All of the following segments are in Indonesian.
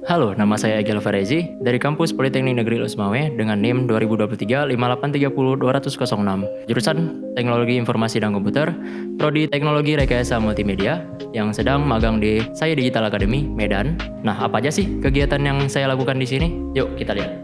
Halo, nama saya Egil Farezi dari Kampus Politeknik Negeri Losmawe dengan NIM 2023 5830 206, jurusan Teknologi Informasi dan Komputer, Prodi Teknologi Rekayasa Multimedia, yang sedang magang di Saya Digital Academy, Medan. Nah, apa aja sih kegiatan yang saya lakukan di sini? Yuk, kita lihat.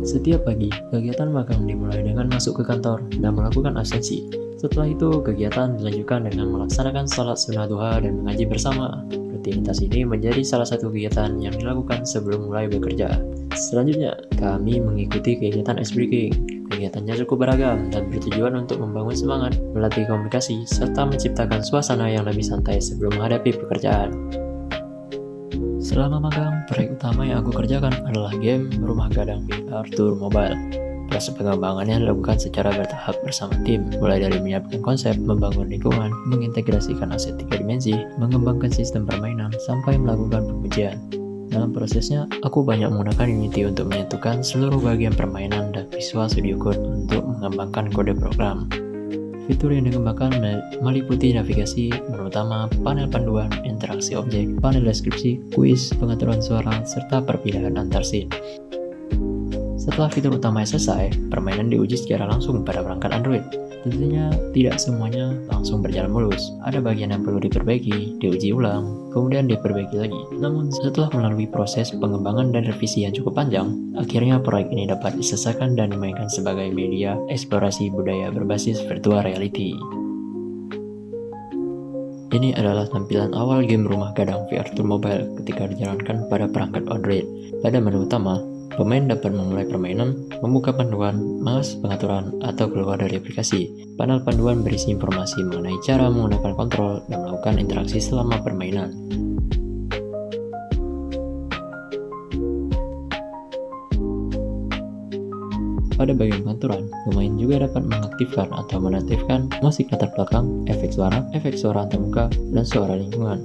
Setiap pagi, kegiatan magang dimulai dengan masuk ke kantor dan melakukan absensi. Setelah itu, kegiatan dilanjutkan dengan melaksanakan salat sunnah duha dan mengaji bersama. Rutinitas ini menjadi salah satu kegiatan yang dilakukan sebelum mulai bekerja. Selanjutnya, kami mengikuti kegiatan ice breaking. Kegiatannya cukup beragam dan bertujuan untuk membangun semangat, melatih komunikasi, serta menciptakan suasana yang lebih santai sebelum menghadapi pekerjaan. Selama magang, proyek utama yang aku kerjakan adalah game Rumah Gadang VR Tour Mobile. Proses pengembangannya dilakukan secara bertahap bersama tim, mulai dari menyiapkan konsep, membangun lingkungan, mengintegrasikan aset 3 dimensi, mengembangkan sistem permainan, sampai melakukan pengujian. Dalam prosesnya, aku banyak menggunakan Unity untuk menyatukan seluruh bagian permainan dan Visual Studio Code untuk mengembangkan kode program. Fitur yang dikembangkan meliputi navigasi, menu utama, panel panduan, interaksi objek, panel deskripsi, kuis, pengaturan suara, serta perpindahan antar scene. Setelah fitur utamanya selesai, permainan diuji secara langsung pada perangkat Android. Tentunya tidak semuanya langsung berjalan mulus. Ada bagian yang perlu diperbaiki, diuji ulang, kemudian diperbaiki lagi. Namun setelah melalui proses pengembangan dan revisi yang cukup panjang, akhirnya proyek ini dapat diselesaikan dan dimainkan sebagai media eksplorasi budaya berbasis virtual reality. Ini adalah tampilan awal game Rumah Gadang VR Tour Mobile ketika dijalankan pada perangkat Android. Pada menu utama, pemain dapat memulai permainan, membuka panduan, mengakses pengaturan, atau keluar dari aplikasi. Panel panduan berisi informasi mengenai cara menggunakan kontrol dan melakukan interaksi selama permainan. Pada bagian pengaturan, pemain juga dapat mengaktifkan atau menonaktifkan musik latar belakang, efek suara antarmuka, dan suara lingkungan.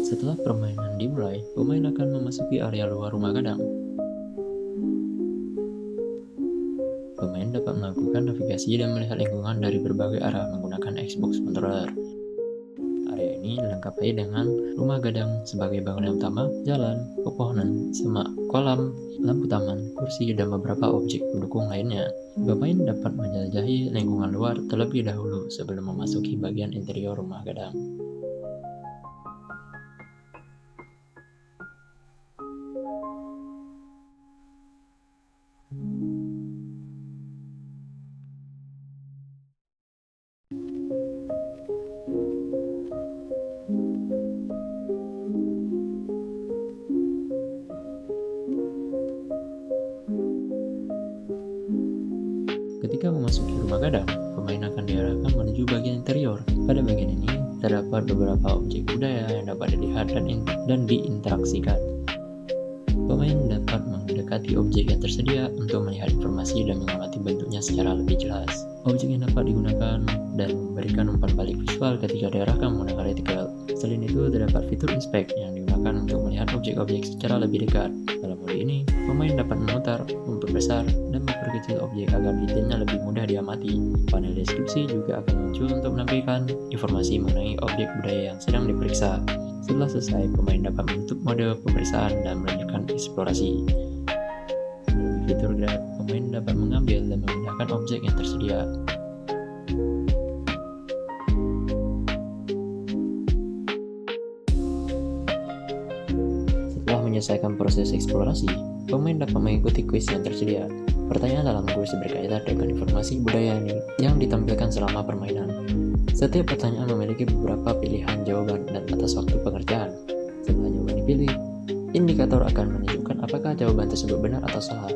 Setelah permainan dimulai, pemain akan memasuki area luar Rumah Gadang. Pemain dapat melakukan navigasi dan melihat lingkungan dari berbagai arah menggunakan Xbox Controller. Area ini dilengkapi dengan Rumah Gadang sebagai bangunan utama, jalan, pepohonan, semak, kolam, lampu taman, kursi, dan beberapa objek pendukung lainnya. Pemain dapat menjelajahi lingkungan luar terlebih dahulu sebelum memasuki bagian interior Rumah Gadang. Ketika memasuki Rumah Gadang, pemain akan diarahkan menuju bagian interior. Pada bagian ini, terdapat beberapa objek budaya yang dapat dilihat dan diinteraksikan. Pemain dapat mendekati objek yang tersedia untuk melihat informasi dan mengamati bentuknya secara lebih jelas. Objek yang dapat digunakan dan memberikan umpan balik visual ketika diarahkan menggunakan reticle. Selain itu, terdapat fitur inspect yang digunakan untuk melihat objek-objek secara lebih dekat. Dalam mode ini, pemain dapat memutar, memperbesar, dan memperkecil objek agar detailnya lebih mudah diamati. Panel deskripsi juga akan muncul untuk menampilkan informasi mengenai objek budaya yang sedang diperiksa. Setelah selesai, pemain dapat menutup mode pemeriksaan dan melanjutkan eksplorasi. Melalui fitur grab, pemain dapat mengambil dan memindahkan objek yang tersedia. Setelah menyelesaikan proses eksplorasi, pemain dapat mengikuti kuis yang tersedia. Pertanyaan dalam kuis berkaitan dengan informasi budaya yang ditampilkan selama permainan. Setiap pertanyaan memiliki beberapa pilihan jawaban dan batas waktu pengerjaan. Setelah jawaban dipilih, indikator akan menunjukkan apakah jawaban tersebut benar atau salah.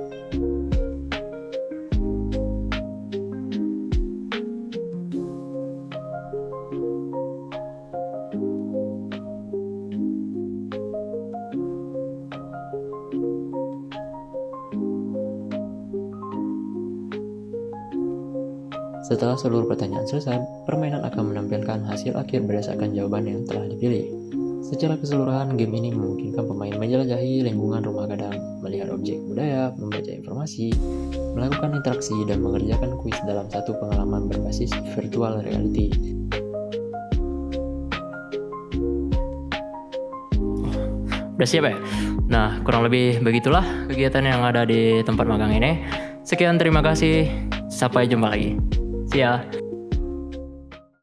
Setelah seluruh pertanyaan selesai, permainan akan menampilkan hasil akhir berdasarkan jawaban yang telah dipilih. Secara keseluruhan, game ini memungkinkan pemain menjelajahi lingkungan Rumah Gadang, melihat objek budaya, membaca informasi, melakukan interaksi, dan mengerjakan kuis dalam satu pengalaman berbasis virtual reality. Udah siap ya? Nah, kurang lebih begitulah kegiatan yang ada di tempat magang ini. Sekian, terima kasih. Sampai jumpa lagi. See ya.